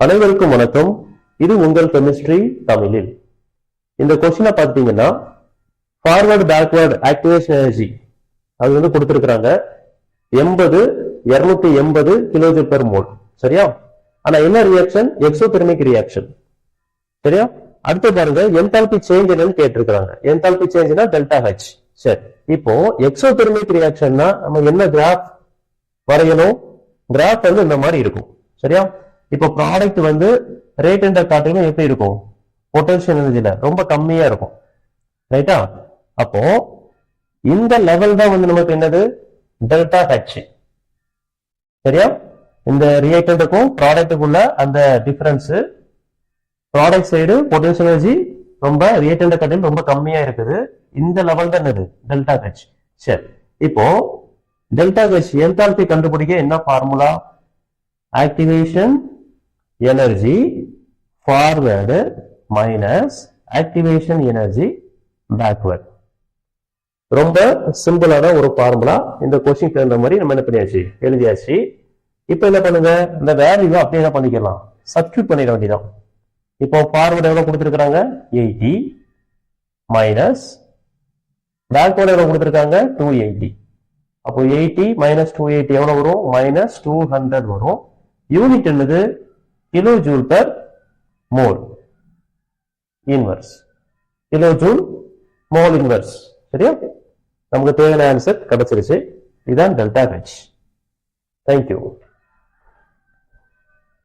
அனைவருக்கும் வணக்கம். இது உங்கள் கெமிஸ்ட்ரி தமிழில். இந்த கொஸ்டினை பார்த்தீங்கன்னா ஃபார்வர்டு பேக்வர்டு ஆக்டிவேஷன் எனர்ஜி அது வந்து கொடுத்துருக்காங்க 280 கிலோஜூல் பெர் மோல். சரியா? ஆனா என்ன ரியாக்ஷன்? Exothermic reaction. சரியா? அடுத்து பாருங்க என்தால்பி சேஞ்ச் என்னன்னு கேட்டிருக்காங்க. என்தால்பி சேஞ்ச்னா டெல்டா ஹெச். சரி, இப்போ எக்ஸோதெர்மிக் ரியாக்ஷன்னா நம்ம என்ன கிராஃப் வரையணும்? கிராஃப் வந்து இந்த மாதிரி இருக்கும். சரியா? இப்போ ப்ராடக்ட் வந்து ரேட் என்ற காட்டிலும் எப்படி இருக்கும்? பொட்டன்ஷியல் எனர்ஜில ரொம்ப கம்மியா இருக்கும். ரைட்டா? அப்போ இந்த லெவல் தான் வந்து நமக்கு என்னது? Delta H. சரியா? இந்த ரியாக்டன்ட்டுக்கும் ப்ராடக்ட்டுக்குள்ள அந்த difference, product side potential energy ரொம்ப ரியாக்டன்ட் காட்டிலும் ரொம்ப கம்மியா இருக்குது. இந்த லெவல் தான் என்னது? Delta H. சரி, இப்போ டெல்டா ஹெச் என்தால்பி கண்டுபிடிக்க என்ன formula? Activation energy forward minus activation energy backward. ரொம்ப சிம்பிளான ஒரு ஃபார்முலா. இந்த கொஸ்டின் தகுந்த மாதிரி நம்ம என்ன பண்ணியாச்சு? எழுதியாச்சு. இப்ப என்ன பண்ணுங்க? இந்த வேல்யூவை அப்படியே என்ன பண்ணிக்கலாம்? சப்ஸ்டிட்யூட் பண்ணிட வேண்டியதான். இப்போ ஃபார்வர்டு எவ்வளவு கொடுத்துருக்காங்க? 80 மைனஸ் பேக்வர்டு எவ்வளவு கொடுத்துருக்காங்க? 280. அப்போ 80 மைனஸ் 280 எவ்வளவு வரும்? மைனஸ் 200 வரும். யூனிட் என்னது? Kilo joule per mole inverse. Kilo joule mole inverse. சரியா? நமக்கு தேவையான ஆன்சர் கிடைச்சிருச்சு. இதுதான் டெல்டா ஹெச். தேங்க்யூ.